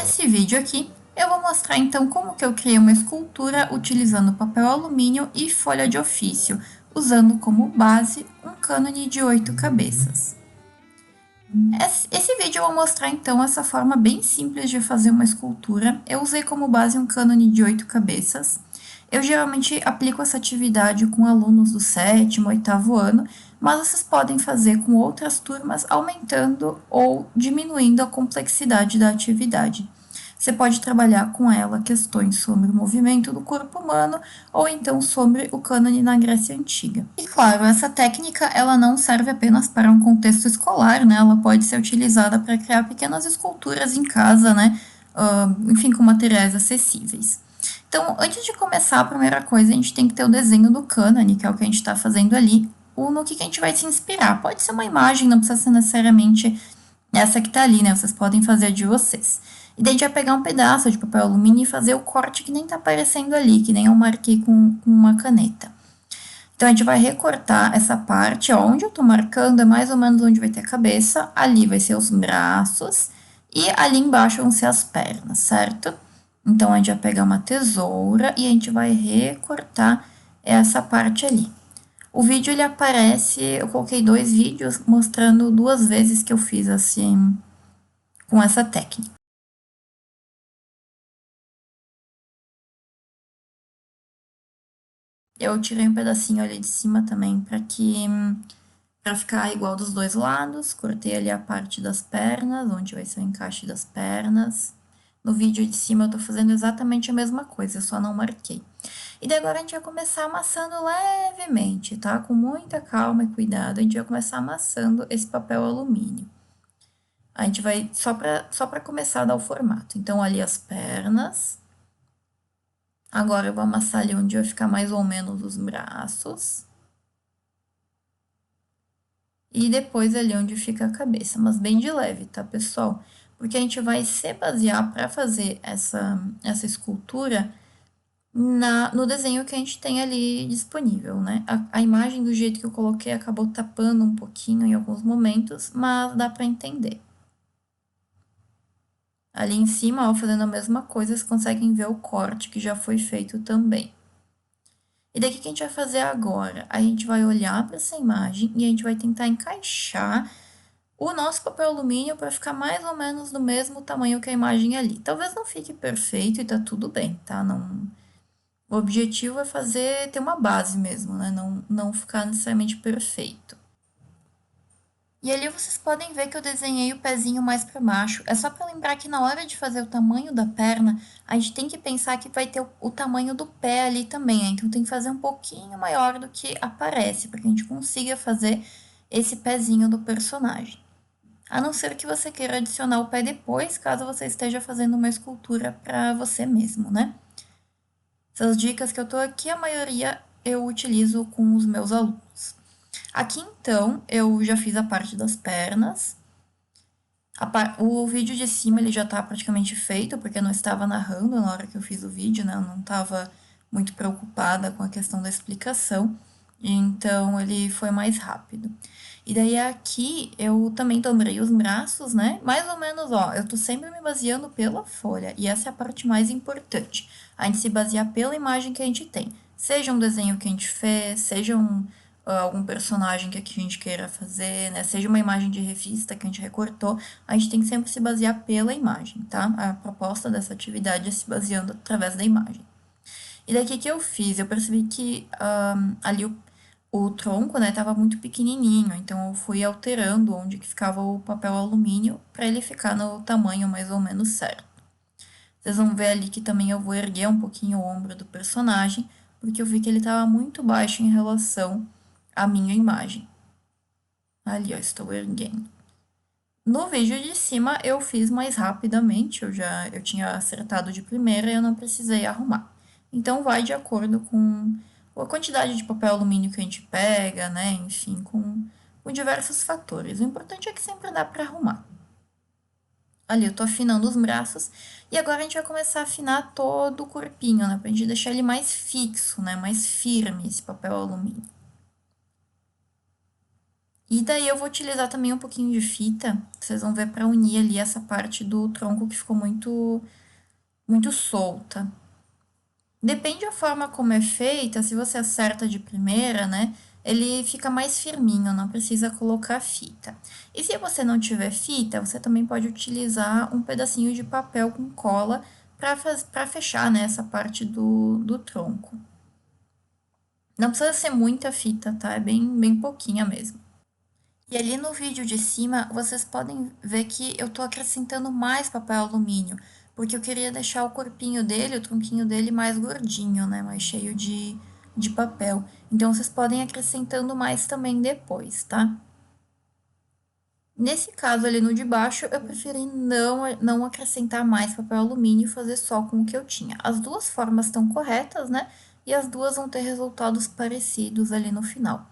Nesse vídeo aqui, eu vou mostrar então como que eu criei uma escultura utilizando papel alumínio e folha de ofício, usando como base um cânone de 8 cabeças. Esse vídeo eu vou mostrar então essa forma bem simples de fazer uma escultura. Eu usei como base um cânone de 8 cabeças. Eu geralmente aplico essa atividade com alunos do 7º, 8º ano, mas vocês podem fazer com outras turmas, aumentando ou diminuindo a complexidade da atividade. Você pode trabalhar com ela questões sobre o movimento do corpo humano ou então sobre o cânone na Grécia Antiga. E claro, essa técnica ela não serve apenas para um contexto escolar, né? Ela pode ser utilizada para criar pequenas esculturas em casa, né? Enfim, com materiais acessíveis. Então, antes de começar, a primeira coisa, a gente tem que ter o desenho do cânone, que é o que a gente está fazendo ali, ou no que a gente vai se inspirar. Pode ser uma imagem, não precisa ser necessariamente essa que tá ali, né? Vocês podem fazer a de vocês. E daí a gente vai pegar um pedaço de papel alumínio e fazer o corte que nem tá aparecendo ali, que nem eu marquei com uma caneta. Então a gente vai recortar essa parte, ó, onde eu tô marcando é mais ou menos onde vai ter a cabeça, ali vai ser os braços e ali embaixo vão ser as pernas, certo? Então a gente vai pegar uma tesoura e a gente vai recortar essa parte ali. O vídeo ele aparece, eu coloquei 2 vídeos mostrando 2 vezes que eu fiz assim com essa técnica. Eu tirei um pedacinho ali de cima também para ficar igual dos dois lados. Cortei ali a parte das pernas, onde vai ser o encaixe das pernas. No vídeo de cima eu tô fazendo exatamente a mesma coisa, eu só não marquei. E daí agora a gente vai começar amassando levemente, tá? Com muita calma e cuidado, a gente vai começar amassando esse papel alumínio. A gente vai só para começar a dar o formato. Então, ali as pernas. Agora eu vou amassar ali onde vai ficar mais ou menos os braços. E depois ali onde fica a cabeça, mas bem de leve, tá, pessoal? Porque a gente vai se basear para fazer essa escultura no desenho que a gente tem ali disponível, né? A imagem do jeito que eu coloquei acabou tapando um pouquinho em alguns momentos, mas dá para entender. Ali em cima, ó, fazendo a mesma coisa, vocês conseguem ver o corte que já foi feito também. E daqui o que a gente vai fazer agora? A gente vai olhar para essa imagem e a gente vai tentar encaixar o nosso papel alumínio para ficar mais ou menos do mesmo tamanho que a imagem ali. Talvez não fique perfeito e tá tudo bem, tá? Não... O objetivo é ter uma base mesmo, né? Não ficar necessariamente perfeito. E ali vocês podem ver que eu desenhei o pezinho mais para baixo. É só para lembrar que na hora de fazer o tamanho da perna, a gente tem que pensar que vai ter o tamanho do pé ali também, né? Então tem que fazer um pouquinho maior do que aparece, para que a gente consiga fazer esse pezinho do personagem. A não ser que você queira adicionar o pé depois, caso você esteja fazendo uma escultura para você mesmo, né? Essas dicas que eu tô aqui, a maioria eu utilizo com os meus alunos. Aqui então, eu já fiz a parte das pernas. O vídeo de cima ele já tá praticamente feito, porque eu não estava narrando na hora que eu fiz o vídeo, né? Eu não estava muito preocupada com a questão da explicação, então ele foi mais rápido. E daí aqui eu também dobrei os braços, né? Mais ou menos, ó, eu tô sempre me baseando pela folha, e essa é a parte mais importante. A gente se basear pela imagem que a gente tem. Seja um desenho que a gente fez, seja algum personagem que a gente queira fazer, né? Seja uma imagem de revista que a gente recortou, a gente tem que sempre se basear pela imagem, tá? A proposta dessa atividade é se baseando através da imagem. E daqui que eu fiz? Eu percebi que ali o tronco, né, tava muito pequenininho, então eu fui alterando onde que ficava o papel alumínio para ele ficar no tamanho mais ou menos certo. Vocês vão ver ali que também eu vou erguer um pouquinho o ombro do personagem, porque eu vi que ele estava muito baixo em relação à minha imagem. Ali, ó, estou erguendo. No vídeo de cima eu fiz mais rapidamente, eu tinha acertado de primeira e eu não precisei arrumar. Então vai de acordo com a quantidade de papel alumínio que a gente pega, né? Enfim, com diversos fatores. O importante é que sempre dá para arrumar. Ali eu tô afinando os braços e agora a gente vai começar a afinar todo o corpinho, né? Pra gente deixar ele mais fixo, né? Mais firme esse papel alumínio. E daí eu vou utilizar também um pouquinho de fita, vocês vão ver para unir ali essa parte do tronco que ficou muito solta. Depende da forma como é feita, se você acerta de primeira, né? Ele fica mais firminho, não precisa colocar fita. E se você não tiver fita, você também pode utilizar um pedacinho de papel com cola para fechar, né, essa parte do tronco. Não precisa ser muita fita, tá? É bem pouquinha mesmo. E ali no vídeo de cima, vocês podem ver que eu tô acrescentando mais papel alumínio, porque eu queria deixar o corpinho dele, o tronquinho dele mais gordinho, né, mais cheio de papel. Então, vocês podem ir acrescentando mais também depois, tá? Nesse caso ali no de baixo, eu preferi não acrescentar mais papel alumínio e fazer só com o que eu tinha. As duas formas estão corretas, né? E as duas vão ter resultados parecidos ali no final.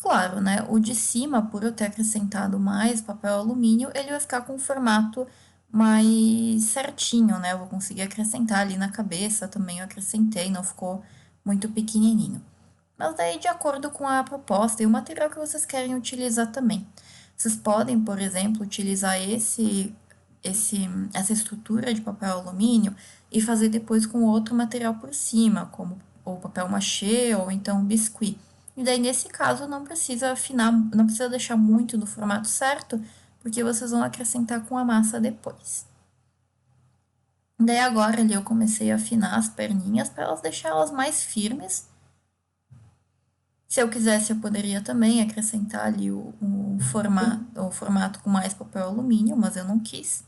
Claro, né? O de cima, por eu ter acrescentado mais papel alumínio, ele vai ficar com um formato mais certinho, né? Eu vou conseguir acrescentar ali na cabeça também, eu acrescentei, não ficou muito pequenininho. Mas daí, de acordo com a proposta e o material que vocês querem utilizar também. Vocês podem, por exemplo, utilizar essa estrutura de papel alumínio e fazer depois com outro material por cima, como o papel machê ou então biscuit. E daí, nesse caso, não precisa afinar, não precisa deixar muito no formato certo, porque vocês vão acrescentar com a massa depois. Daí agora ali eu comecei a afinar as perninhas para elas deixar elas mais firmes. Se eu quisesse, eu poderia também acrescentar ali o formato com mais papel alumínio, mas eu não quis.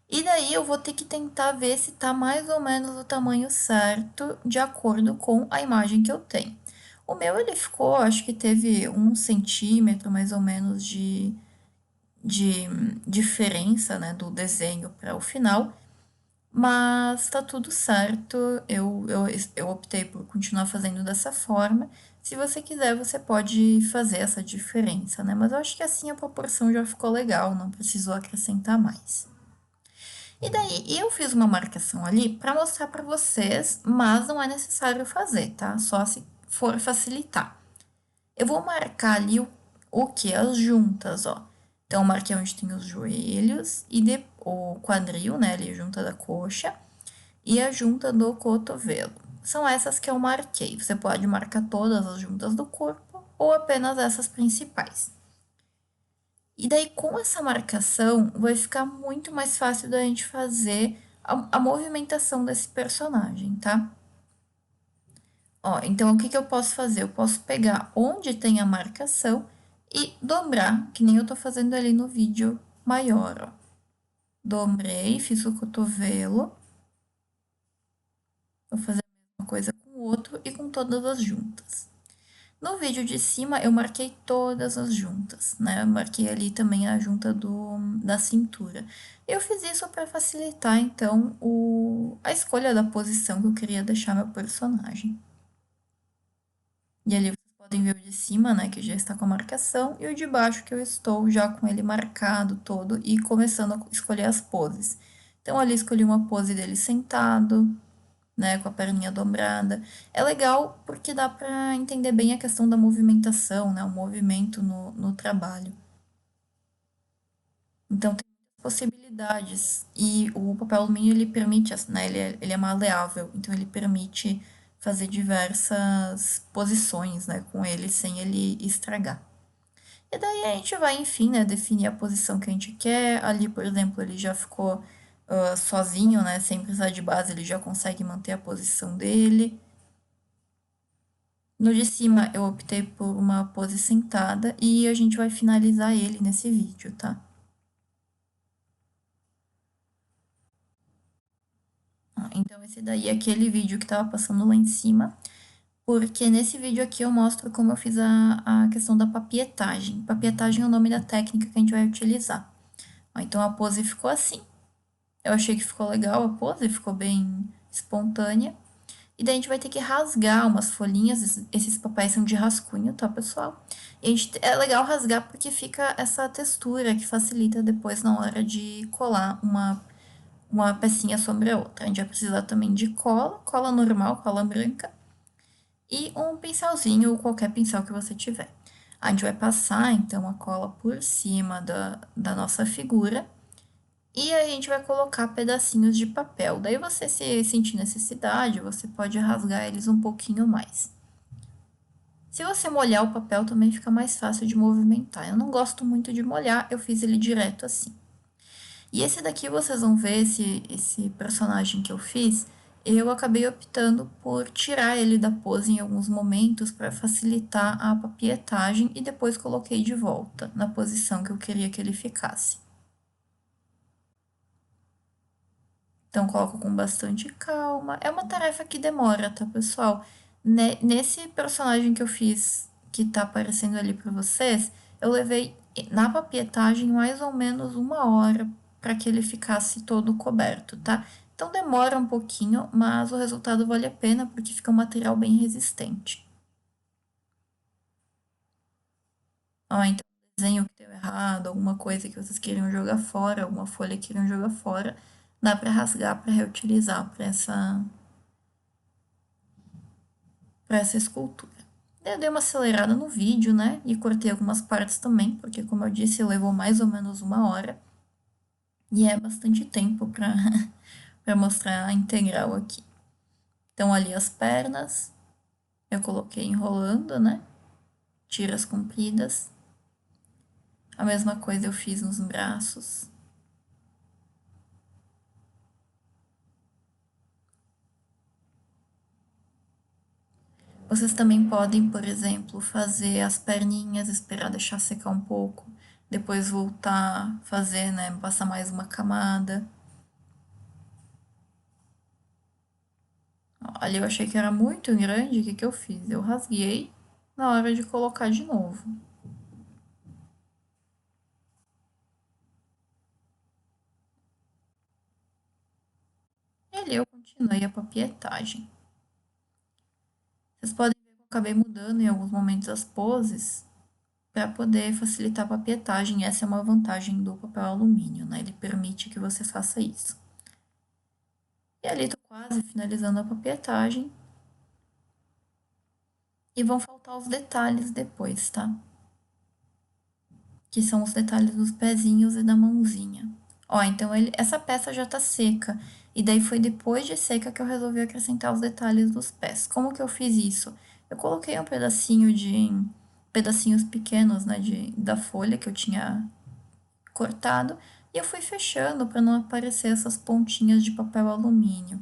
E daí eu vou ter que tentar ver se tá mais ou menos o tamanho certo, de acordo com a imagem que eu tenho. O meu, ele ficou, acho que teve 1 centímetro mais ou menos de diferença, né, do desenho para o final. Mas tá tudo certo, eu optei por continuar fazendo dessa forma. Se você quiser, você pode fazer essa diferença, né? Mas eu acho que assim a proporção já ficou legal, não precisou acrescentar mais. E daí, eu fiz uma marcação ali para mostrar para vocês, mas não é necessário fazer, tá? Só se for facilitar. Eu vou marcar ali o que? As juntas, ó. Então, eu marquei onde tem os joelhos e o quadril, né? Ali junta da coxa e a junta do cotovelo. São essas que eu marquei. Você pode marcar todas as juntas do corpo ou apenas essas principais. E daí, com essa marcação, vai ficar muito mais fácil da gente fazer a movimentação desse personagem, tá? Ó, então, o que que eu posso fazer? Eu posso pegar onde tem a marcação e dobrar, que nem eu tô fazendo ali no vídeo maior, ó. Dobrei, fiz o cotovelo. Vou fazer a mesma coisa com o outro e com todas as juntas. No vídeo de cima, eu marquei todas as juntas, né? Eu marquei ali também a junta da cintura. Eu fiz isso para facilitar, então, a escolha da posição que eu queria deixar meu personagem. E ali vocês podem ver o de cima, né, que já está com a marcação, e o de baixo que eu estou já com ele marcado todo e começando a escolher as poses. Então, ali escolhi uma pose dele sentado, né, com a perninha dobrada. É legal porque dá para entender bem a questão da movimentação, né, o movimento no trabalho. Então tem muitas possibilidades e o papel alumínio ele permite, né, ele é maleável, então ele permite fazer diversas posições, né, com ele sem ele estragar. E daí a gente vai, enfim, né, definir a posição que a gente quer. Ali, por exemplo, ele já ficou sozinho, né, sem precisar de base, ele já consegue manter a posição dele. No de cima, eu optei por uma pose sentada e a gente vai finalizar ele nesse vídeo, tá? Então, esse daí é aquele vídeo que tava passando lá em cima, porque nesse vídeo aqui eu mostro como eu fiz a questão da papietagem. Papietagem é o nome da técnica que a gente vai utilizar. Então, a pose ficou assim. Eu achei que ficou legal a pose, ficou bem espontânea. E daí a gente vai ter que rasgar umas folhinhas, esses papéis são de rascunho, tá, pessoal? E é legal rasgar porque fica essa textura que facilita depois na hora de colar uma pecinha sobre a outra. A gente vai precisar também de cola, cola normal, cola branca, e um pincelzinho, qualquer pincel que você tiver. A gente vai passar, então, a cola por cima da nossa figura e a gente vai colocar pedacinhos de papel. Daí você, se sentir necessidade, você pode rasgar eles um pouquinho mais. Se você molhar o papel, também fica mais fácil de movimentar. Eu não gosto muito de molhar, eu fiz ele direto assim. E esse daqui vocês vão ver, esse personagem que eu fiz, eu acabei optando por tirar ele da pose em alguns momentos para facilitar a papietagem e depois coloquei de volta na posição que eu queria que ele ficasse. Então coloco com bastante calma. É uma tarefa que demora, tá, pessoal? Nesse personagem que eu fiz, que tá aparecendo ali para vocês, eu levei na papietagem mais ou menos 1 hora para que ele ficasse todo coberto, tá? Então demora um pouquinho, mas o resultado vale a pena porque fica um material bem resistente. Ó, então desenho que deu errado, alguma coisa que vocês queriam jogar fora, alguma folha que queriam jogar fora, dá para rasgar para reutilizar para essa escultura. Eu dei uma acelerada no vídeo, né? E cortei algumas partes também, porque, como eu disse, levou mais ou menos 1 hora. E é bastante tempo para para mostrar a integral aqui. Então, ali as pernas, eu coloquei enrolando, né? Tiras compridas. A mesma coisa eu fiz nos braços. Vocês também podem, por exemplo, fazer as perninhas, esperar deixar secar um pouco, depois voltar, fazer, né? Passar mais uma camada. Ali eu achei que era muito grande, o que que eu fiz? Eu rasguei na hora de colocar de novo. E ali eu continuei a papietagem. Vocês podem ver que eu acabei mudando em alguns momentos as poses para poder facilitar a papietagem. Essa é uma vantagem do papel alumínio, né? Ele permite que você faça isso. E ali tô quase finalizando a papietagem. E vão faltar os detalhes depois, tá? Que são os detalhes dos pezinhos e da mãozinha. Ó, então essa peça já tá seca. E daí foi depois de seca que eu resolvi acrescentar os detalhes dos pés. Como que eu fiz isso? Eu coloquei um pedacinho de pedacinhos pequenos, né, da folha que eu tinha cortado e eu fui fechando para não aparecer essas pontinhas de papel alumínio.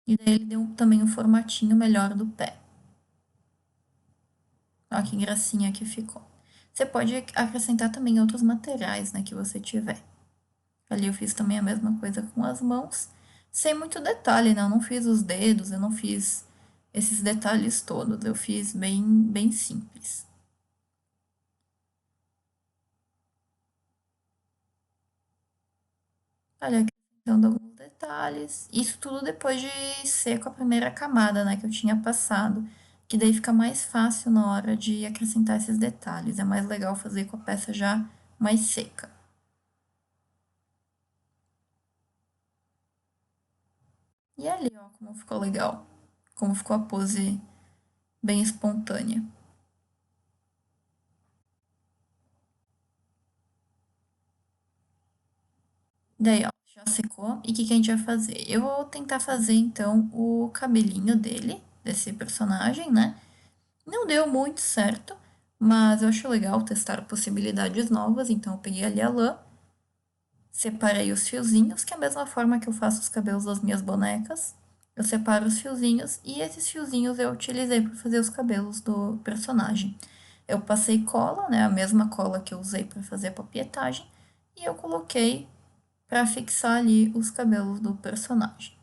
E daí ele deu também um formatinho melhor do pé. Olha que gracinha que ficou. Você pode acrescentar também outros materiais, né, que você tiver. Ali eu fiz também a mesma coisa com as mãos, sem muito detalhe, né? Eu não fiz os dedos, eu não fiz esses detalhes todos, eu fiz bem simples. Olha, acrescentando alguns detalhes. Isso tudo depois de seco a primeira camada, né, que eu tinha passado. Que daí fica mais fácil na hora de acrescentar esses detalhes. É mais legal fazer com a peça já mais seca. E ali, ó, como ficou legal. Como ficou a pose bem espontânea. Daí, ó, já secou. E o que que a gente vai fazer? Eu vou tentar fazer, então, o cabelinho dele, desse personagem, né? Não deu muito certo, mas eu acho legal testar possibilidades novas. Então, eu peguei ali a lã, separei os fiozinhos, que é a mesma forma que eu faço os cabelos das minhas bonecas. Eu separo os fiozinhos e esses fiozinhos eu utilizei para fazer os cabelos do personagem. Eu passei cola, né, a mesma cola que eu usei para fazer a papietagem, e eu coloquei para fixar ali os cabelos do personagem.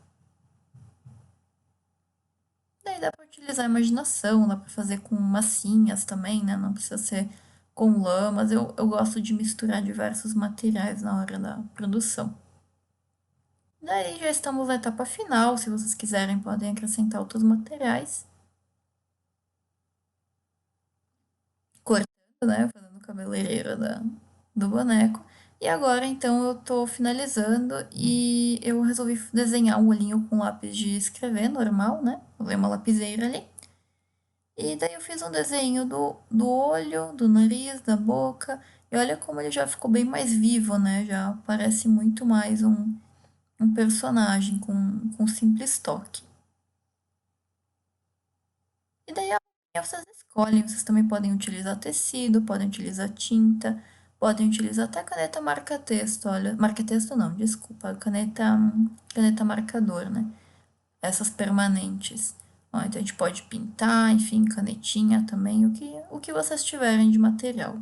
Daí dá para utilizar a imaginação, dá para fazer com massinhas também, né? Não precisa ser com lã, mas eu gosto de misturar diversos materiais na hora da produção. Daí já estamos na etapa final, se vocês quiserem podem acrescentar outros materiais. Cortando, né? Fazendo cabeleireira do boneco. E agora, então, eu tô finalizando e eu resolvi desenhar um olhinho com lápis de escrever normal, né? Usei uma lapiseira ali. E daí eu fiz um desenho do olho, do nariz, da boca. E olha como ele já ficou bem mais vivo, né? Já parece muito mais um personagem com simples toque. E daí vocês escolhem, vocês também podem utilizar tecido, podem utilizar tinta, podem utilizar até caneta marca-texto, olha. Marca-texto não, desculpa, caneta marcador, né? Essas permanentes. Ó, então a gente pode pintar, enfim, canetinha também, o que vocês tiverem de material.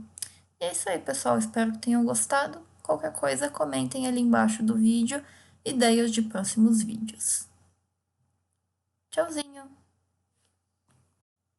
E é isso aí, pessoal. Espero que tenham gostado. Qualquer coisa, comentem ali embaixo do vídeo ideias de próximos vídeos. Tchauzinho!